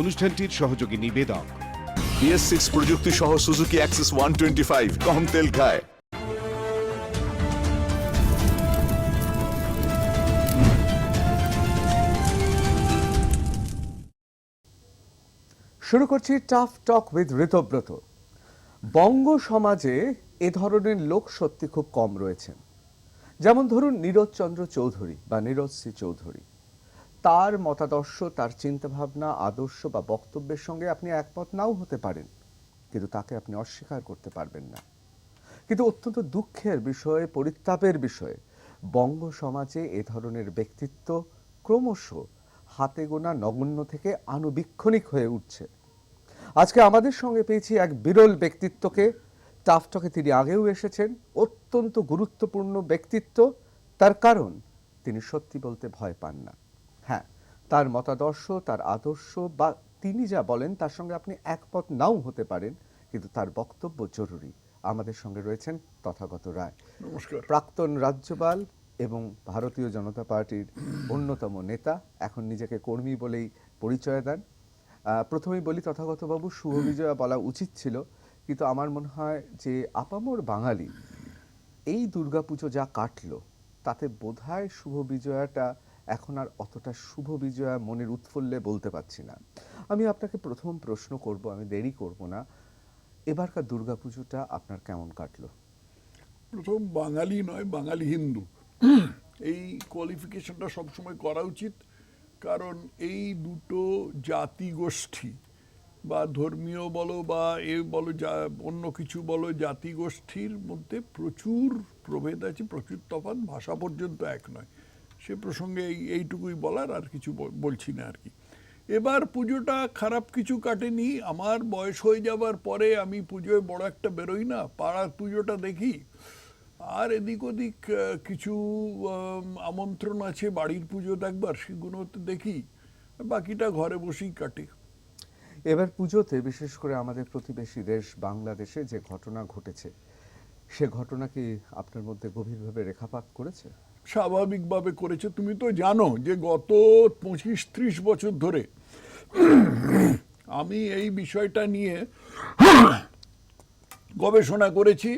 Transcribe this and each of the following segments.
অনুষ্ঠানটির সহযোগী নিবেদক BS6 প্রযুক্তি সহ সুজুকি অ্যাক্সেস 125 কম তেল খায়। শুরু করছি টাফ টক উইথ ঋতব্রত। বঙ্গ সমাজে এ ধরনের লোক সত্যি খুব কম রয়েছেন। যেমন ধরুন নীরজ চন্দ্র চৌধুরী বা নীরজ সি চৌধুরী, তার মতাদর্শ, তার চিন্তাভাবনা, আদর্শ বা বক্তব্যের সঙ্গে আপনি একমত নাও হতে পারেন, কিন্তু তাকে আপনি অস্বীকার করতে পারবেন না। কিন্তু অত্যন্ত দুঃখের বিষয়, পরিতাপের বিষয়, বঙ্গ সমাজে এ ধরনের ব্যক্তিত্ব ক্রমশ হাতে গোনা নগণ্য থেকে আনুবীক্ষণিক হয়ে উঠছে। আজকে আমাদের সঙ্গে পেয়েছি এক বিরল ব্যক্তিত্বকে। টাফ টকে তিনি আগেও এসেছেন, অত্যন্ত গুরুত্বপূর্ণ ব্যক্তিত্ব। তার কারণ তিনি সত্যি বলতে ভয় পান না। হ্যাঁ, তার মতাদর্শ, তার আদর্শ বা তিনি যা বলেন তার সঙ্গে আপনি একমত নাও হতে পারেন, কিন্তু তার বক্তব্য জরুরি। আমাদের সঙ্গে রয়েছেন তথাগত রায়। নমস্কার। প্রাক্তন রাজ্যপাল এবং ভারতীয় জনতা পার্টির অন্যতম নেতা, এখন নিজেকে কর্মী বলেই পরিচয় দেন। প্রথমেই বলি তথাগতবাবু, শুভ বিজয়া বলা উচিত ছিল, কিন্তু আমার মনে হয় যে আপামর বাঙালি এই দুর্গাপুজো যা কাটলো তাতে বোধহয় শুভ বিজয়াটা এখন আর অতটা শুভ বিজয়া মনের উৎফুল্লে বলতে পারছি না। আমি আপনাকে প্রথম প্রশ্ন করব, আমি দেরি করব না, এবারকার দুর্গাপুজোটা আপনার কেমন কাটলো? প্রথম বাঙালি নয়, বাঙালি হিন্দু, এই কোয়ালিফিকেশনটা সবসময় করা উচিত। কারণ এই দুটো জাতি গোষ্ঠী বা ধর্মীয় বলো বা বলো, অন্য কিছু বলো, জাতি গোষ্ঠীর মধ্যে প্রচুর প্রভেদ আছে, প্রচুর তফাৎ, ভাষা পর্যন্ত এক নয়। সে প্রসঙ্গে এইটুকুই বলার, আর কিছু বলছি না আর কি। এবার পুজোটা খারাপ কিছু কাটেনি। আমার বয়স হয়ে যাবার পরে আমি পুজোয় বড় একটা বেরোই না, পাড়ার পুজোটা দেখি, আর এদিক ওদিক কিছু আমন্ত্রণ আছে বাড়ির পুজো দেখবার, সেগুলোতে দেখি, বাকিটা ঘরে বসেই কাটে। এবার পুজোতে বিশেষ করে আমাদের প্রতিবেশী দেশ বাংলাদেশে যে ঘটনা ঘটেছে, সে ঘটনা কি আপনার মধ্যে গভীরভাবে রেখাপাত করেছে? স্বাভাবিকভাবে করেছে। তুমি তো জানো যে গত 25-30 বছর ধরে আমি এই বিষয়টা নিয়ে গবেষণা করেছি।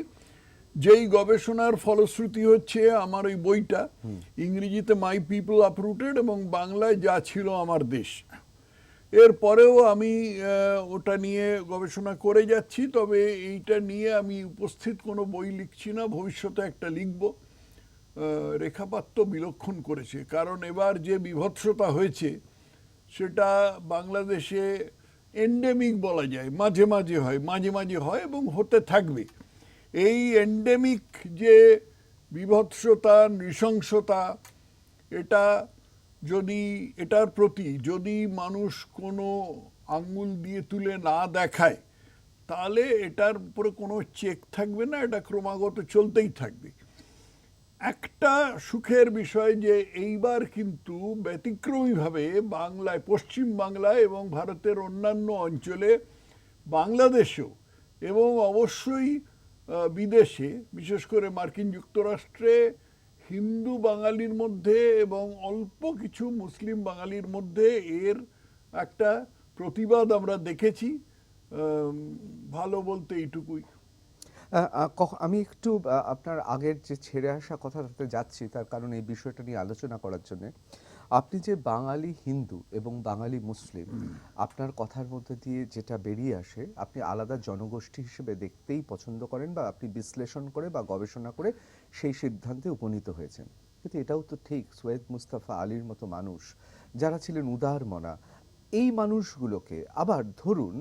যেই গবেষণার ফলশ্রুতি হচ্ছে আমার ওই বইটা, ইংরেজিতে মাই পিপল আপরুটেড এবং বাংলায় যা ছিল আমার দেশ। এরপরেও আমি ওটা নিয়ে গবেষণা করে যাচ্ছি, তবে এইটা নিয়ে আমি উপস্থিত কোনো বই লিখছি না, ভবিষ্যতে একটা লিখব। রেখাপাত তো বিলক্ষণ করেছে, কারণ এবার যে বিভৎসতা হয়েছে সেটা বাংলাদেশে এন্ডেমিক বলা যায়। মাঝে মাঝে হয়, মাঝে মাঝে হয় এবং হতে থাকবে। এই এন্ডেমিক যে বিভৎসতা, নৃশংসতা, এটা যদি এটার প্রতি যদি মানুষ কোনো আঙ্গুল দিয়ে তুলে না দেখায়, তাহলে এটার উপরে কোনো চেক থাকবে না, এটা ক্রমাগত চলতেই থাকবে। একটা সুখের বিষয় যে এইবার কিন্তু ব্যতিক্রমীভাবে বাংলায়, পশ্চিম বাংলায় এবং ভারতের অন্যান্য অঞ্চলে, বাংলাদেশেও এবং অবশ্যই বিদেশে, বিশেষ করে মার্কিন যুক্তরাষ্ট্রে, হিন্দু বাঙালির মধ্যে এবং অল্প কিছু মুসলিম বাঙালির মধ্যে এর একটা প্রতিবাদ আমরা দেখেছি। ভালো বলতে এইটুকুই। আমি একটু আপনার আগের যে ছেড়ে আসা কথাটাতে যাচ্ছি, তার কারণ এই বিষয়টা নিয়ে আলোচনা করার জন্য। আপনি যে বাঙালি হিন্দু এবং বাঙালি মুসলিম, আপনার কথার মধ্যে দিয়ে যেটা বেরিয়ে আসে, আপনি আলাদা জনগোষ্ঠী হিসেবে দেখতেই পছন্দ করেন বা আপনি বিশ্লেষণ করে বা গবেষণা করে সেই সিদ্ধান্তে উপনীত হয়েছেন। কিন্তু এটাও তো ঠিক, সৈয়দ মুস্তাফা আলীর মতো মানুষ যারা ছিলেন উদারমনা, এই মানুষগুলোকে আবার ধরুন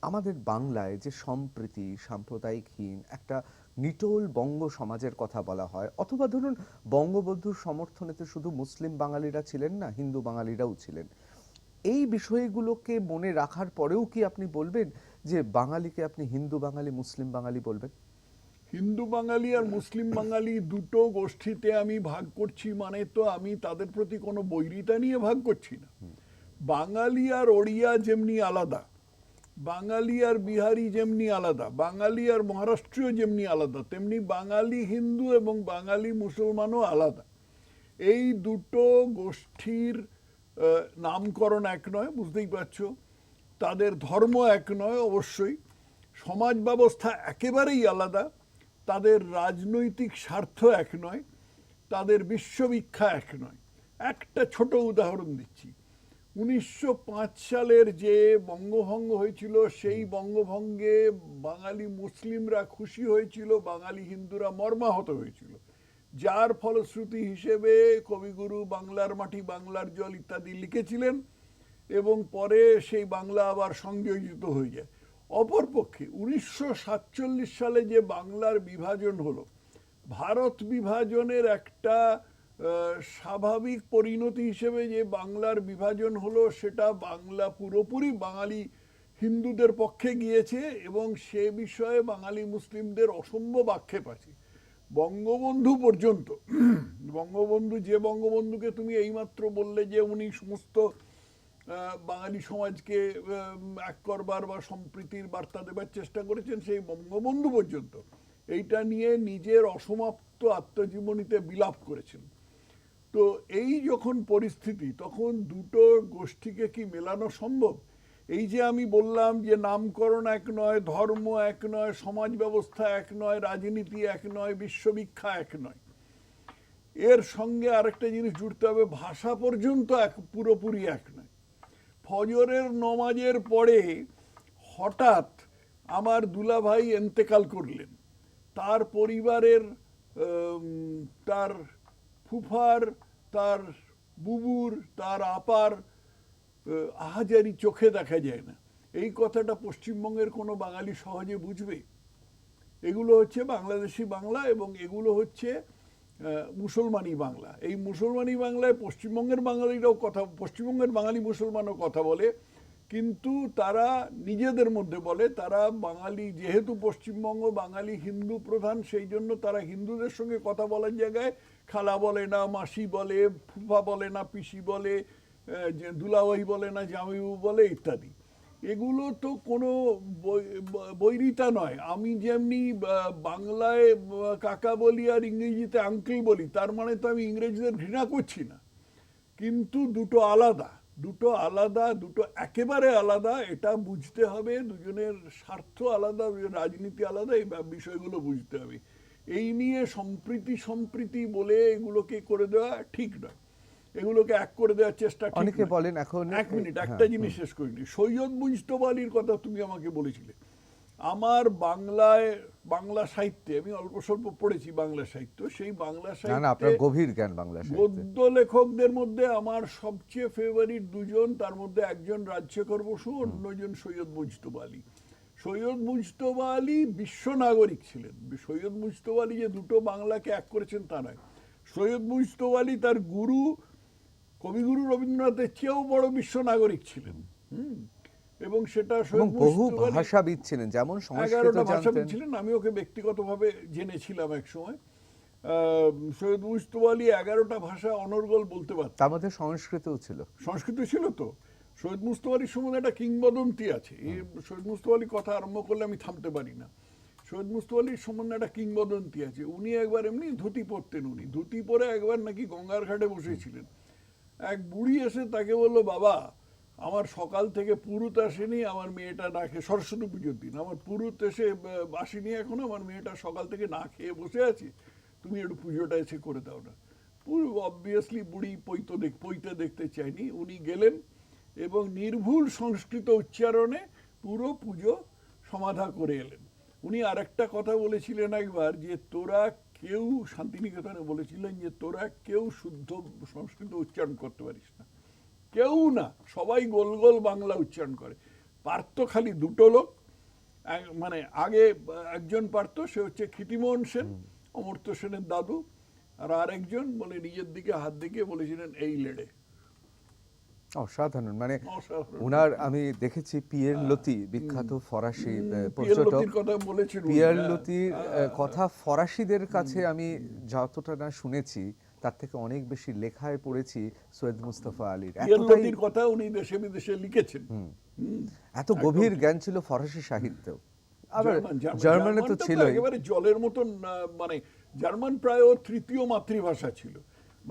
আমাদের বাংলায় যে সম্প্রীতি, সাম্প্রদায়িকহীন একটা নিটোল বঙ্গ সমাজের কথা বলা হয়, অথবা ধরুন বঙ্গবন্ধুর সমর্থনেতে শুধু মুসলিম বাঙালিরা ছিলেন না, হিন্দু বাঙালিরাও ছিলেন। এই বিষয়গুলোকে মনে রাখার পরেও কি আপনি বলবেন যে বাঙালিকে আপনি হিন্দু বাঙালি, মুসলিম বাঙালি বলবেন? হিন্দু বাঙালি আর মুসলিম বাঙালি দুটো গোষ্ঠীতে আমি ভাগ করছি, মানে তো আমি তাদের প্রতি কোনো বৈরিতা নিয়ে ভাগ করছি না। বাঙালি আর ওড়িয়া যেমনি আলাদা, বাঙালি আর বিহারি যেমনি আলাদা, বাঙালি আর মহারাষ্ট্রীয় যেমনি আলাদা, তেমনি বাঙালি হিন্দু এবং বাঙালি মুসলমানও আলাদা। এই দুটো গোষ্ঠীর নামকরণ এক নয়, বুঝতেই পারছো, তাদের ধর্ম এক নয় অবশ্যই, সমাজ ব্যবস্থা একেবারেই আলাদা, তাদের রাজনৈতিক স্বার্থ এক নয়, তাদের বিশ্ববিখ্যা এক নয়। একটা ছোট উদাহরণ দিচ্ছি, 1905 সালের যে বঙ্গভঙ্গ হয়েছিল, সেই বঙ্গভঙ্গে বাঙালি মুসলিমরা খুশি হয়েছিল, বাঙালি হিন্দুরা মর্মাহত হয়েছিল, যার ফলশ্রুতি হিসেবে কবিগুরু বাংলার মাটি বাংলার জল ইত্যাদি লিখেছিলেন, এবং পরে সেই বাংলা আবার সংযোজিত হয়ে যায়। অপরপক্ষে 1947 সালে যে বাংলার বিভাজন হলো, ভারত বিভাজনের একটা স্বাভাবিক পরিণতি হিসেবে যে বাংলার বিভাজন হলো, সেটা বাংলা পুরোপুরি বাঙালি হিন্দুদের পক্ষে গিয়েছে এবং সে বিষয়ে বাঙালি মুসলিমদের অসম্ভব আক্ষেপ আছে। বঙ্গবন্ধু পর্যন্ত, বঙ্গবন্ধু, যে বঙ্গবন্ধুকে তুমি এইমাত্র বললে যে উনি সমস্ত বাঙালি সমাজকে এক করবার বা সম্প্রীতির বার্তা দেবার চেষ্টা করেছেন, সেই বঙ্গবন্ধু পর্যন্ত এইটা নিয়ে নিজের অসমাপ্ত আত্মজীবনীতে বিলাপ করেছেন। তো এই যখন পরিস্থিতি, তখন দুটো গোষ্ঠীকে কি মেলানো সম্ভব? এই যে আমি বললাম যে নামকরণ এক নয়, ধর্ম এক নয়, সমাজ ব্যবস্থা এক নয়, রাজনীতি এক নয়, বিশ্ববিখ্যা এক নয়, এর সঙ্গে আরেকটা জিনিস জুড়তে হবে, ভাষা পর্যন্ত এক পুরোপুরি এক নয়। ফজরের নমাজের পরে হঠাৎ আমার দুলাভাই এন্তেকাল করলেন, তার পরিবারের তার ফুফার, তার বুবুর, তার আপার আহাজারি চোখে দেখা যায় না। এই কথাটা পশ্চিমবঙ্গের কোনো বাঙালি সহজে বুঝবে? এগুলো হচ্ছে বাংলাদেশি বাংলা এবং এগুলো হচ্ছে মুসলমানি বাংলা। এই মুসলমানি বাংলায় পশ্চিমবঙ্গের বাঙালিরাও কথা, পশ্চিমবঙ্গের বাঙালি মুসলমানও কথা বলে, কিন্তু তারা নিজেদের মধ্যে বলে তারা বাঙালি, যেহেতু পশ্চিমবঙ্গ বাঙালি হিন্দু প্রধান, সেই জন্য তারা হিন্দুদের সঙ্গে কথা বলার জায়গায় খালা বলে না, মাসি বলে, ফুফা বলে না, পিসি বলে, দুলাভাই বলে না, জামাইবাবু বলে ইত্যাদি। এগুলো তো কোনো বৈরিতা নয়। আমি যেমনি বাংলায় কাকা বলি আর ইংরেজিতে আঙ্কেল বলি, তার মানে তো আমি ইংরেজদের ঘৃণা করছি না, কিন্তু দুটো আলাদা, দুটো আলাদা, দুটো একেবারে আলাদা, এটা বুঝতে হবে। দুজনের স্বার্থ আলাদা, রাজনীতি আলাদা, এই বিষয়গুলো বুঝতে হবে। এই নিয়ে সম্প্রীতি বলে এগুলোকে করে দেওয়া ঠিক নয়, এগুলোকে এক করে দেওয়ার চেষ্টা ঠিক অনেকে নয়। বলেন এখন, এক মিনিট, একটা জিনিস শেষ করিনি। সৈয়দ মুজতবা আলীর কথা তুমি আমাকে বলেছিলে। আমার বাংলায়, বাংলা সাহিত্যে আমি অল্প স্বল্প পড়েছি বাংলা সাহিত্য, সেই বাংলা না আপনার সাহিত্যে গভীর জ্ঞান বাংলা সাহিত্যে। গদ্য লেখকদের মধ্যে আমার সবচেয়ে ফেভারিট দুজন, তার মধ্যে একজন রাজশেখর বসু, অন্যজন সৈয়দ মুজতবা আলী। সৈয়দ মুজতবা আলী বিশ্ব নাগরিক ছিলেন। সৈয়দ মুজতবা আলী যে দুটো বাংলাকে এক করেছেন তা নয়। সৈয়দ মুজতবা আলী তার গুরু কবিগুরু রবীন্দ্রনাথের চেয়েও বড় বিশ্ব নাগরিক ছিলেন। এবং সেটা এবং বহু ভাষাবিদ ছিলেন, যেমন সংস্কৃত জানতেন। ছিলেন। আমি ওকে ব্যক্তিগতভাবে জেনেছিলাম এক সময়। সৈয়দ মুজতবা আলী 11টা ভাষা অনর্গল বলতে পারতেন, তার মধ্যে সংস্কৃতও ছিল। সংস্কৃত ছিল তো। সৈয়দ মুজতবা আলীর সম্বন্ধে একটা কিংবদন্তি আছে। এই সৈয়দ মুজতবা আলীর কথা আরম্ভ করলে আমি থামতে পারি না। সৈয়দ মুজতবা আলীর সম্বন্ধে একটা কিংবদন্তি আছে। উনি একবার এমনি ধুতি পরতেন, উনি ধুতি পরে একবার নাকি গঙ্গার ঘাটে বসেছিলেন। এক বুড়ি এসে তাকে বললো, বাবা আমার সকাল থেকে পুরুত আসেনি, আমার মেয়েটা না খেয়ে, সরস্বতী পুজোর দিন, আমার পুরুত এসে আসেনি এখনো, আমার মেয়েটা সকাল থেকে না খেয়ে বসে আছে, তুমি একটু পুজোটা এসে করে দাও না। পুরো অবভিয়াসলি বুড়ি পইতে দেখতে চায়নি। উনি গেলেন এবং নির্ভুল সংস্কৃত উচ্চারণে পুরো পুজো সমাধা করে এলেন। উনি আরেকটা কথা বলেছিলেন একবার, যে তোরা কেউ, শান্তিনিকেতনে বলেছিলেন যে তোরা কেউ শুদ্ধ সংস্কৃত উচ্চারণ করতে পারিস না, কেউ না, সবাই গোল গোল বাংলা উচ্চারণ করে। পারতো খালি দুটো লোক, মানে আগে একজন পারতো, সে হচ্ছে ক্ষিতিমোহন সেন, অমর্ত্য সেনের দাদু, আর আরেকজন বলে নিজের দিকে হাত দিকে বলেছিলেন এই লেডে। অসাধারণ, মানে ওনার আমি দেখেছি পিয়ের লতি, বিখ্যাত ফরাসি পর্যটক, পিয়ের লতির কথা ফরাসিদের কাছে আমি যতটা না শুনেছি তার থেকে অনেক বেশি লেখায় পড়েছি সৈয়দ মুস্তফা আলীর। এতটাই কথা উনি দেশে বিদেশে লিখেছেন। এত গভীর জ্ঞান ছিল ফরাসি সাহিত্যেও। আবার জার্মানে তো ছিল একেবারে জলের মতন, মানে জার্মান প্রায় তৃতীয় মাতৃভাষা ছিল।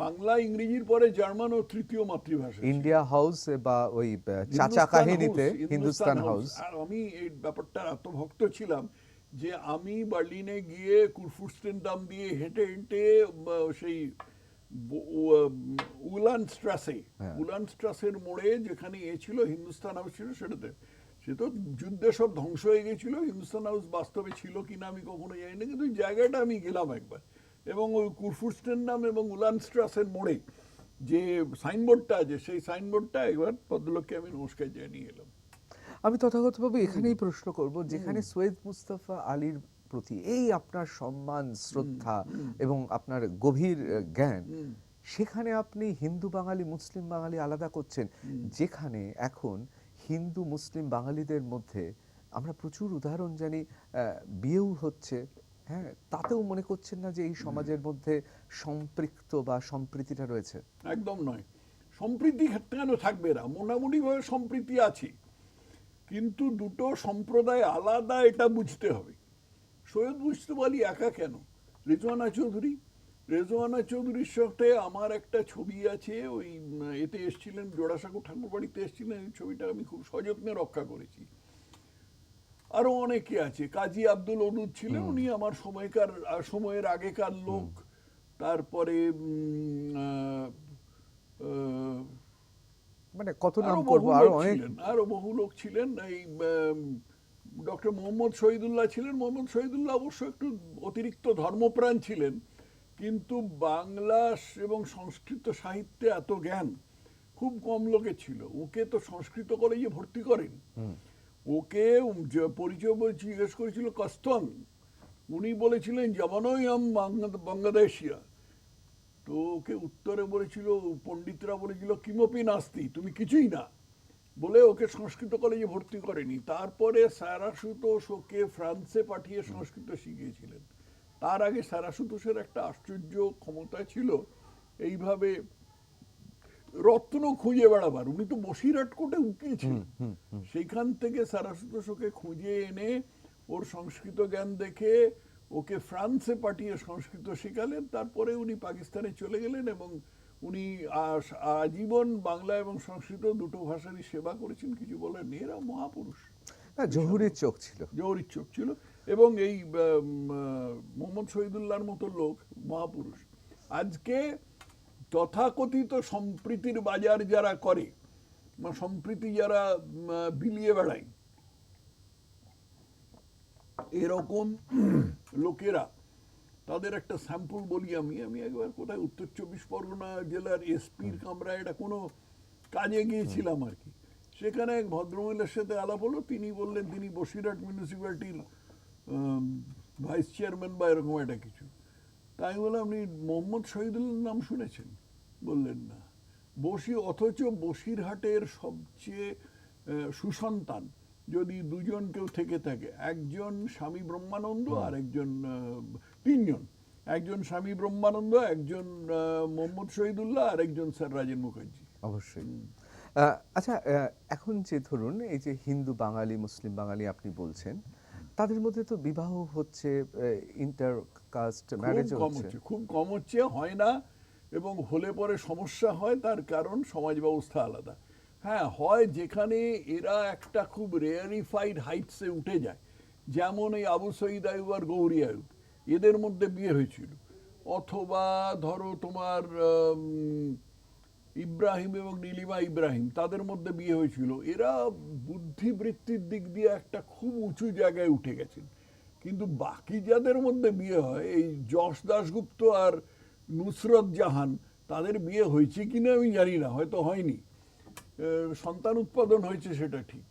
বাংলা ইংরেজির পরে জার্মান ও তৃতীয় মাতৃভাষা ছিল। ইন্ডিয়া হাউস বা ওই চাচা হিন্দুস্তান কাহিনীতে হাউস, হিন্দুস্তান হাউস। আর আমি এই ব্যাপারটার এত ভক্ত ছিলাম যে আমি বার্লিনে গিয়ে কুরফুর্স্টেনদাম দিয়ে হেঁটে হেঁটে সেই উলান স্ট্রাসের মোড়ে যেখানে ছিল হিন্দুস্তান হাউস ছিল সেটাতে, সে তো যুদ্ধে সব ধ্বংস হয়ে গেছিল, হিন্দুস্তান হাউস বাস্তবে ছিল কিনা আমি কখনো জানি না, কিন্তু ওই জায়গাটা আমি গেলাম একবার, এবং ওই কুরফুর্স্টেনদাম এবং উলান স্ট্রাসের মোড়ে যে সাইনবোর্ডটা আছে সেই সাইনবোর্ডটা একবার ভদ্রলোককে আমি নমস্কার জানিয়ে এলাম। আমি তথাগতভাবে এখানেই প্রশ্ন করব, যেখানে সৈয়দ মুস্তাফা আলীর প্রতি এই আপনার সম্মান, শ্রদ্ধা এবং আপনার গভীর জ্ঞান, সেখানে আপনি হিন্দু বাঙালি মুসলিম বাঙালি আলাদা করছেন, যেখানে এখন হিন্দু মুসলিম বাঙালিদের মধ্যে আমরা প্রচুর উদাহরণ জানি বিয়েও হচ্ছে, হ্যাঁ, তাতেও মনে করছেন না যে এই সমাজের মধ্যে সম্পৃক্ত বা সম্প্রীতিটা রয়েছে? একদম নয়, সম্প্রীতি কেন থাকবে না, মোটামুটিভাবে সম্প্রীতি আছে, কিন্তু দুটো সম্প্রদায় আলাদা, এটা বুঝতে হবে। সৈয়দ মুজতবা আলী একা কেন, রেজওয়ানা চৌধুরীর সাথে আমার একটা ছবি আছে, ওই এতে এসেছিলেন, জোড়াসাঁকো ঠাকুর বাড়িতে এসেছিলেন, এই ছবিটা আমি খুব সযত্নে রক্ষা করেছি। আরো অনেকে আছে, কাজী আব্দুল ওদুদ ছিলেন, উনি আমার সময়ের আগেকার লোক। তারপরে মানে কত নাম করবো, আরো অনেক, আরো বহু লোক ছিলেন। এই ডক্টর মোহাম্মদ শহীদুল্লাহ ছিলেন। মোহাম্মদ শহীদুল্লাহ অবশ্য একটু অতিরিক্ত ধর্মপ্রাণ ছিলেন, কিন্তু বাংলা এবং সংস্কৃত সাহিত্যে এত জ্ঞান খুব কম লোকে ছিল। ওকে তো সংস্কৃত কলেজে ভর্তি করেন, ওকে পরিচয় জিজ্ঞেস করেছিল কস্তন, উনি বলেছিলেন জবানই আম বাংলাদেশিয়া, তো ওকে উত্তরে বলেছিল, পণ্ডিতরা বলেছিল কিমপি নাস্তি, তুমি কিছুই না, বলে ওকে সংস্কৃত কলেজে ভর্তি করেনি। তারপরে সারাসুতোষ ওকে ফ্রান্সে পাঠিয়ে সংস্কৃত শিখিয়েছিলেন। তার আগে সারাসুতোষের একটা আশ্চর্য ক্ষমতা ছিল এইভাবে রত্ন খুঁজে বেড়াবার। উনি তো বসিরহাট কোর্টে উকিল ছিলেন, সেইখান থেকে সারাসুতোষ ওকে খুঁজে এনে ওর সংস্কৃত জ্ঞান দেখে ওকে ফ্রান্সে পাঠিয়ে সংস্কৃত শেখালেন। তারপরে উনি পাকিস্তানে চলে গেলেন এবং উনি আজীবন বাংলা এবং সংস্কৃত দুটো ভাষারই সেবা করেছেন, কিছু বলেন নেই। এরা মহাপুরুষ, জহুরির চোখ ছিল, জহুরির চোখ ছিল। এবং এই মোহাম্মদ শহীদুল্লাহর মতো লোক মহাপুরুষ। আজকে তথাকথিত সম্প্রীতির বাজার যারা করে, সম্প্রীতি যারা বিলিয়ে বেড়ায়, এরকম লোকেরা, তাদের একটা স্যাম্পল বলি আমি। একবার কোথায় উত্তর 24 পরগনা জেলার এসপির কামরায় এটা কোনো কাজে গিয়েছিলাম আর কি। সেখানে এক ভদ্রমহিলার সাথে আলাপ হলো। তিনি বললেন তিনি বসিরহাট মিউনিসিপ্যালিটির ভাইস চেয়ারম্যান বা এরকম একটা কিছু। তাই বলে আপনি মোহাম্মদ শহীদুল্লাহর নাম শুনেছেন? বললেন না। অথচ বসিরহাটের সবচেয়ে সুসন্তান যদি দুজন কেউ থেকে থাকে, একজন স্বামী ব্রহ্মানন্দ আর একজন, তিনজন, একজন স্বামী ব্রহ্মানন্দ, একজন মোহাম্মদ শহীদুল্লাহ আর একজন স্যার রাজেন মুখার্জি। অবশ্যই। আচ্ছা, এখন যে ধরুন এই যে হিন্দু বাঙালি মুসলিম বাঙালি আপনি বলছেন, তাদের মধ্যে তো বিবাহ হচ্ছে, ইন্টারকাস্ট ম্যারেজ হচ্ছে, খুব কম হচ্ছে, হয় না, এবং হলে পরে সমস্যা হয়। তার কারণ সমাজ ব্যবস্থা আলাদা। হ্যাঁ, হয় যেখানে এরা একটা খুব রেয়ারিফাইড হাইটসে উঠে যায়, যেমন এই আবু সঈদ আইয়ুব আর গৌরী আইয়ুব, এদের মধ্যে বিয়ে হয়েছিল। অথবা ধরো তোমার ইব্রাহিম এবং নীলিমা ইব্রাহিম, তাদের মধ্যে বিয়ে হয়েছিল। এরা বুদ্ধিবৃত্তির দিক দিয়ে একটা খুব উঁচু জায়গায় উঠে গেছেন। কিন্তু বাকি যাদের মধ্যে বিয়ে হয়, এই যশ দাশগুপ্ত আর নুসরত জাহান, তাদের বিয়ে হয়েছে কিনা আমি জানি না, হয়তো হয়নি। সন্তান উৎপাদন হয়েছে সেটা ঠিক,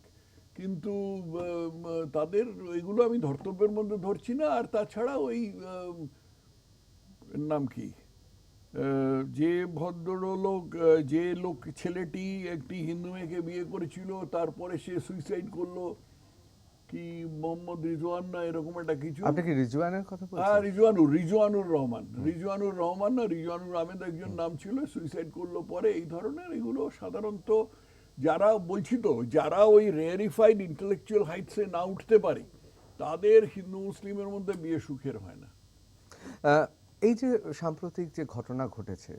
কিন্তু তাদের এগুলো আমি ধর্তব্যের মধ্যে ধরছি না। আর তাছাড়া ওই নাম কি, যে ভদ্রলোক, যে লোক, ছেলেটি একটি হিন্দু মেয়েকে বিয়ে করেছিল, তারপরে সে সুইসাইড করলো, কি মোহাম্মদ রিজওয়ান না এরকম একটা কিছু। আপনি কি রিজওয়ানের কথা বলছেন? হ্যাঁ, রিজওয়ানুর রহমান না রিজওয়ানুর আহমেদ একজন নাম ছিল, সুইসাইড করলো পরে। এই ধরনের এগুলো সাধারণত যারা, বলছি তো, যারা ওই রেয়ারিফাইড ইন্টেলেকচুয়াল হাইটসে না উঠতে পারে, তাদের হিন্দু মুসলিমের মধ্যে বিয়ে সুখের হয় না। এই যে সাম্প্রতিক যে ঘটনা ঘটেছে,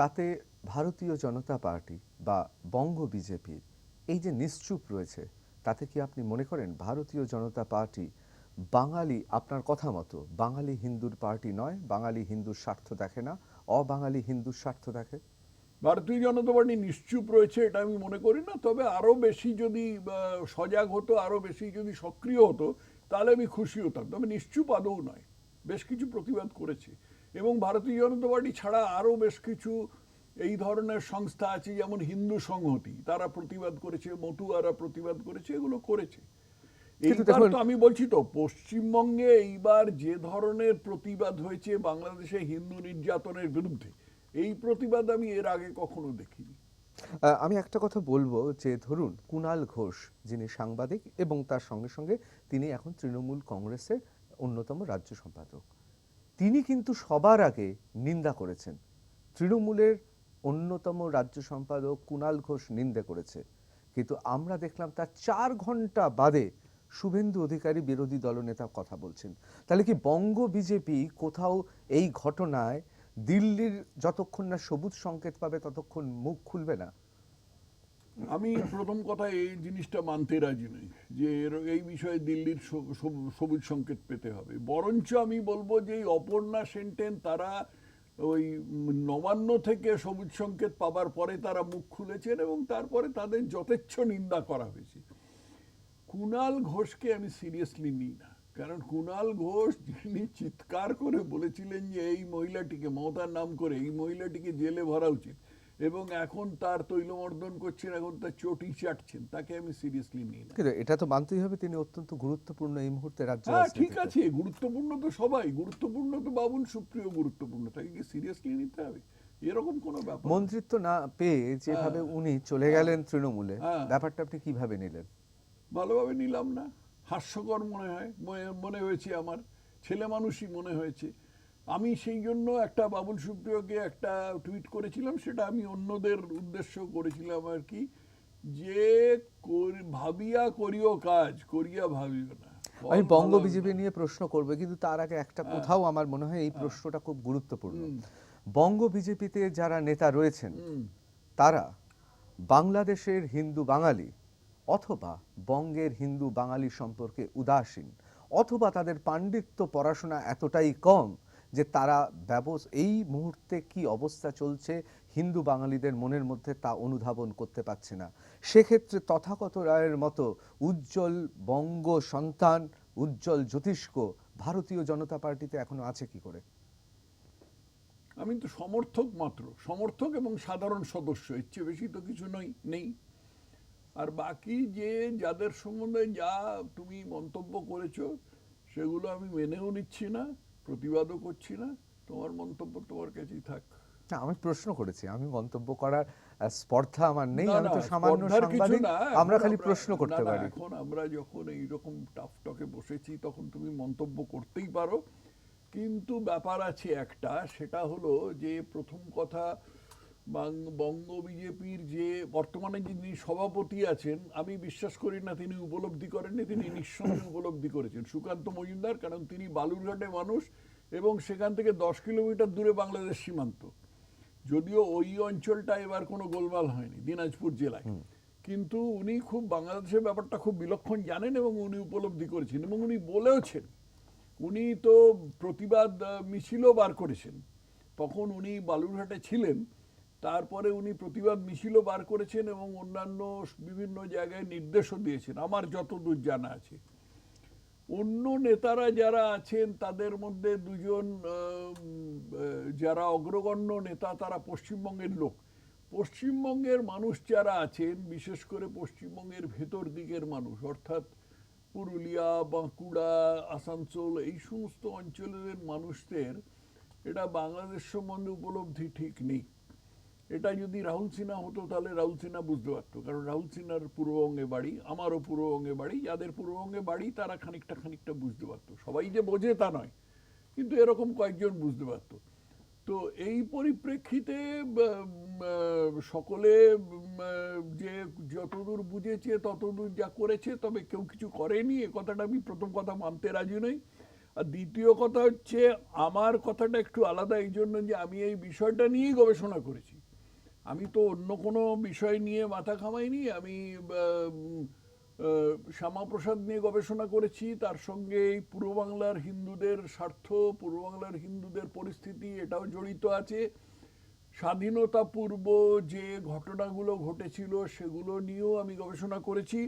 তাতে ভারতীয় জনতা পার্টি বা বঙ্গ বিজেপি এই যে নিশ্চুপ রয়েছে, তাতে কি আপনি মনে করেন ভারতীয় জনতা পার্টি বাঙালি, আপনার কথা মতো বাঙালি হিন্দুর পার্টি নয়, বাঙালি হিন্দুর স্বার্থ দেখে না, অবাঙালি হিন্দুর স্বার্থ দেখে? ভারতীয় জনতা পার্টি নিশ্চুপ রয়েছে এটা আমি মনে করি না, তবে আরো বেশি যদি সজাগ হতো, আরো বেশি যদি সক্রিয় হতো, তাহলে আমি খুশি হতাম। তবে নিশ্চুপ আদৌ নয়, বেশ কিছু প্রতিবাদ করেছে। এবং ভারতীয় জনতা পার্টি ছাড়া আরো বেশ কিছু এই ধরনের সংস্থা আছে, যেমন হিন্দু সংহতি, তারা প্রতিবাদ করেছে, মতুয়ারা প্রতিবাদ করেছে, এগুলো করেছে। কিন্তু এইবার দেখুন- তো আমি বলছি তো, পশ্চিমবঙ্গে এইবার যে ধরনের প্রতিবাদ হয়েছে বাংলাদেশে হিন্দু নির্যাতনের বিরুদ্ধে, এই প্রতিবাদ আমি এর আগে কখনো দেখিনি। আমি একটা কথা বলবো যে ধরুন কুণাল ঘোষ, যিনি সাংবাদিক এবং তার সঙ্গে সঙ্গে তিনি এখন তৃণমূল কংগ্রেসের অন্যতম রাজ্য সম্পাদক, তিনি কিন্তু সবার আগে নিন্দা করেছেন। তৃণমূলের অন্যতম রাজ্য সম্পাদক কুণাল ঘোষ নিন্দা করেছে, কিন্তু আমরা দেখলাম তার 4 ঘন্টা বাদে শুভেন্দু অধিকারী বিরোধী দলনেতা কথা বলছেন। তাহলে কি বঙ্গ বিজেপি কোথাও এই ঘটনায় দিল্লির যতক্ষণ না সবুজ সংকেত পাবে ততক্ষণ মুখ খুলবে না? আমি প্রথম কথা এই জিনিসটা মানতে রাজি নই যে এই বিষয়ে দিল্লির সবুজ সংকেত পেতে হবে। বরঞ্চ আমি বলবো যে এই অপর্ণা সেনটেন তারা ওই নবান্ন থেকে সবুজ সংকেত পাবার পরে তারা মুখ খুলেছেন এবং তারপরে তাদের যথেচ্ছ নিন্দা করা হয়েছে। কুণাল ঘোষকে আমি সিরিয়াসলি নিই না, কারণ কুণাল ঘোষ যিনি চিৎকার করে বলেছিলেন যে এই মহিলাটিকে, মমতার নাম করে, এই মহিলাটিকে জেলে ভরা উচিত, এবং এখন তার তৈলমর্দন করছেন, এখন তার চটি চাটছেন, তাকে আমি সিরিয়াসলি নিই না। কিন্তু এটা তো মানতেই হবে তিনি অত্যন্ত গুরুত্বপূর্ণ এই মুহূর্তে রাজ্য হ্যাঁ ঠিক রাজনীতিতে। আছে, গুরুত্বপূর্ণ তো সবাই, গুরুত্বপূর্ণ তো বাবুল সুপ্রিয় গুরুত্বপূর্ণ, তাকে কি সিরিয়াসলি নিতে হবে? এরকম কোনো ব্যাপার না। মন্ত্রিত্ব না পেয়ে যেভাবে উনি চলে গেলেন তৃণমূলে, হ্যাঁ। ব্যাপারটা আপনি কিভাবে নিলেন? ভালোভাবে নিলাম না, হাস্যকর মনে হয়, মনে হয়েছে, আমার ছেলে মানুষই মনে হয়েছে। আমি সেই জন্য একটা বাবুল সুপ্রিয়কে একটা টুইট করেছিলাম, সেটা আমি অন্যদের উদ্দেশ্য করেছিলাম আর কি, যে ভাবিয়া করিও কাজ, করিয়া ভাবিও না। আমি ফল বঙ্গ ভালো বিজেপি না। নিয়ে প্রশ্ন করবো, কিন্তু তার আগে একটা কোথাও আমার মনে হয় এই প্রশ্নটা খুব গুরুত্বপূর্ণ। বঙ্গ বিজেপিতে যারা নেতা রয়েছেন তারা বাংলাদেশের হিন্দু বাঙালি অথবা বঙ্গের হিন্দু বাঙালি সম্পর্কে উদাসীন, অথবা তাদের পাণ্ডিত্য পড়াশোনা এতটাই কম যে তারা এই মুহূর্তে কি অবস্থা চলছে হিন্দু বাঙালিদের মনের মধ্যে তা অনুধাবন করতে পারছে না। সেক্ষেত্রে তথাগত রায়ের মতো উজ্জ্বল বঙ্গ সন্তান, উজ্জ্বল জ্যোতিষ্ক ভারতীয় জনতা পার্টিতে এখনো আছে কি করে? আমি তো সমর্থক মাত্র, সমর্থক এবং সাধারণ সদস্য, এর চেয়ে বেশি তো কিছু নেই। আর বাকি যে যাদের সম্বন্ধে যা তুমি মন্তব্য করেছো সেগুলো আমি মেনেও নিচ্ছি না, প্রতিবাদও করছি না। তোমার মন্তব্য তোমার কাছেই থাক। না, আমি প্রশ্ন করেছি, আমি মন্তব্য করার স্পর্ধা আমার নেই, না, আমি না, তো সামান্য স্পর্ধার কিছু সাংবাদিক, না। আমরা এখন খালি প্রশ্ন করতে না, না, পারি। এখন আমরা যখন এইরকম টাফ টকে বসেছি তখন তুমি মন্তব্য করতেই পারো, কিন্তু ব্যাপার আছে একটা, সেটা হলো যে প্রথম কথা, বঙ্গ বিজেপির যে বর্তমানে যিনি সভাপতি আছেন, আমি বিশ্বাস করি না তিনি উপলব্ধি করেননি, তিনি নিঃসন্দেহে উপলব্ধি করেছেন, সুকান্ত মজুমদার, কারণ তিনি বালুরঘাটে মানুষ এবং সেখান থেকে 10 কিলোমিটার দূরে বাংলাদেশ সীমান্ত। যদিও ওই অঞ্চলটা এবার কোনো গোলমাল হয়নি, দিনাজপুর জেলায়, কিন্তু উনি খুব বাংলাদেশের ব্যাপারটা খুব বিলক্ষণ জানেন এবং উনি উপলব্ধি করেছেন এবং উনি বলেওছেন। উনি তো প্রতিবাদ মিছিলও বার করেছেন, তখন উনি বালুরঘাটে ছিলেন, তারপরে উনি প্রতিবাদ মিছিলও বার করেছেন এবং অন্যান্য বিভিন্ন জায়গায় নির্দেশও দিয়েছেন আমার যতদূর জানা আছে। অন্য নেতারা যারা আছেন তাদের মধ্যে দুজন যারা অগ্রগণ্য নেতা তারা পশ্চিমবঙ্গের লোক। পশ্চিমবঙ্গের মানুষ যারা আছেন, বিশেষ করে পশ্চিমবঙ্গের ভেতর দিকের মানুষ, অর্থাৎ পুরুলিয়া, বাঁকুড়া, আসানসোল, এই সমস্ত অঞ্চলের মানুষদের এটা বাংলাদেশ সম্বন্ধে উপলব্ধি ঠিক নেই। এটা যদি রাহুল সিনহা হতো তাহলে রাহুল সিনহা বুঝতে পারতো, কারণ রাহুল সিনহার পূর্ববঙ্গে বাড়ি, আমারও পূর্ববঙ্গে বাড়ি, যাদের পূর্ববঙ্গে বাড়ি তারা খানিকটা বুঝতে পারতো। সবাই যে বোঝে তা নয়, কিন্তু এরকম কয়েকজন বুঝতে পারতো। তো এই পরিপ্রেক্ষিতে সকলে যে যতদূর বুঝেছে ততদূর যা করেছে, তবে কেউ কিছু করেনি, এ কথাটা আমি প্রথম কথা মানতে রাজি নই। আর দ্বিতীয় কথা হচ্ছে, আমার কথাটা একটু আলাদা এই জন্য যে আমি এই বিষয়টা নিয়েই গবেষণা করেছি। আমি তো অন্য কোনো বিষয় নিয়ে মাথা ঘামাইনি। আমি শ্যামাপ্রসাদ নিয়ে গবেষণা করেছি, তার সঙ্গে এই পূর্ব বাংলার হিন্দুদের স্বার্থ, পূর্ব বাংলার হিন্দুদের পরিস্থিতি এটাও জড়িত আছে। স্বাধীনতা পূর্ব যে ঘটনাগুলো ঘটেছিল সেগুলো নিয়েও আমি গবেষণা করেছি।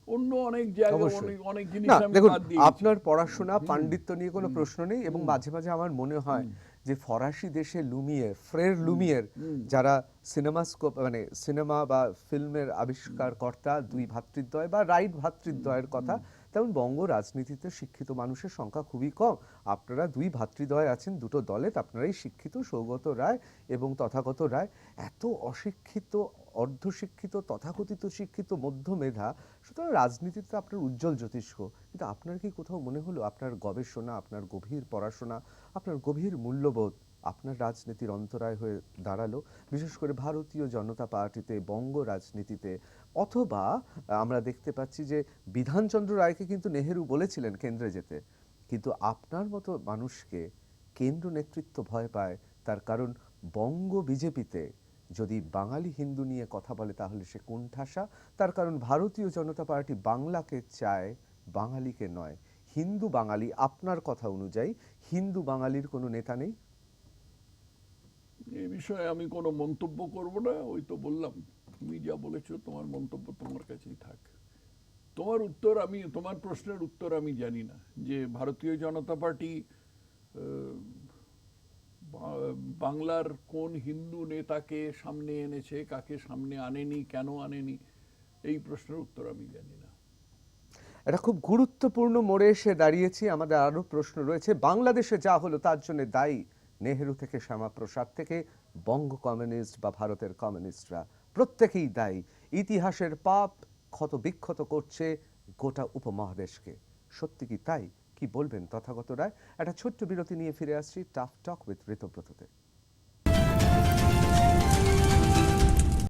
অন্য অনেক জায়গায় অবশ্যই। অনেক অনেক জিনিস না আমি দেখুন, বাদ দিয়েছি। আপনার পড়াশোনা পাণ্ডিত্য নিয়ে কোনো প্রশ্ন নেই, এবং মাঝে মাঝে আমার মনে হয় যে ফরাসি দেশে লুমিয়ের, ফ্রের লুমিয়ের, যারা সিনেমাস্কোপ মানে সিনেমা বা ফিল্মের আবিষ্কারকর্তা, দুই ভ্রাতৃদ্বয় বা রাইট ভ্রাতৃদ্বয়ের কথা, তেমন বঙ্গ রাজনীতিতে শিক্ষিত মানুষের সংখ্যা খুবই কম। আপনারা দুই ভ্রাতৃদ্বয় আছেন দুটো দলে, আপনারাই শিক্ষিত, সৌগত রায় এবং তথাগত রায়। এত অশিক্ষিত, অর্ধশিক্ষিত, তথাকথিত শিক্ষিত, মধ্য মেধা, সুতরাং রাজনীতিতে আপনার উজ্জ্বল জ্যোতিষ্ক। কিন্তু আপনার কি কোথাও মনে হলো আপনার গবেষণা, আপনার গভীর পড়াশোনা, আপনার গভীর মূল্যবোধ আপনার রাজনীতির অন্তরায় হয়ে দাঁড়ালো, বিশেষ করে ভারতীয় জনতা পার্টিতে, বঙ্গ রাজনীতিতে? অথবা আমরা দেখতে পাচ্ছি যে বিধানচন্দ্র রায়কে কিন্তু নেহেরু বলেছিলেন কেন্দ্রে যেতে, কিন্তু আপনার মতো মানুষকে কেন্দ্র নেতৃত্ব ভয় পায়। তার কারণ বঙ্গ বিজেপিতে যদি বাঙালি হিন্দু নিয়ে কথা বলে তাহলে সে কোণঠাসা। তার কারণ ভারতীয় জনতা পার্টি বাংলাকে চায়, বাঙালিকে নয়। হিন্দু বাঙালি, আপনার কথা অনুযায়ী হিন্দু বাঙালির কোনো নেতা নেই? এই বিষয়ে আমি কোনো মন্তব্য করব না। ওই তো বললাম, তুমি যা বলেছো তোমার মন্তব্য তোমার কাছেই থাক। তোমার উত্তর আমি, তোমার প্রশ্নের উত্তর আমি জানি না যে ভারতীয় জনতা পার্টি বাংলার কোন হিন্দু নেতাকে সামনে এনেছে, কাকে সামনে আনেনি, কেন আনেনি, এই প্রশ্নের উত্তর আমি জানি না। এটা খুব গুরুত্বপূর্ণ মোড়ে এসে দাঁড়িয়েছি। আমাদের আরো প্রশ্ন রয়েছে। বাংলাদেশে যা হলো তার জন্য দায়ী নেহেরু থেকে শ্যামাপ্রসাদ থেকে বঙ্গ কমিউনিস্ট বা ভারতের কমিউনিস্টরা, প্রত্যেকেই দায়ী। ইতিহাসের পাপ ক্ষত বিক্ষত করছে গোটা উপমহাদেশকে। সত্যি কি তাই? কি বলবেন তথাগত রায়? একটা ছোট্ট বিরতি নিয়ে ফিরে আসছি টাফ টক উইথ ঋতব্রততে।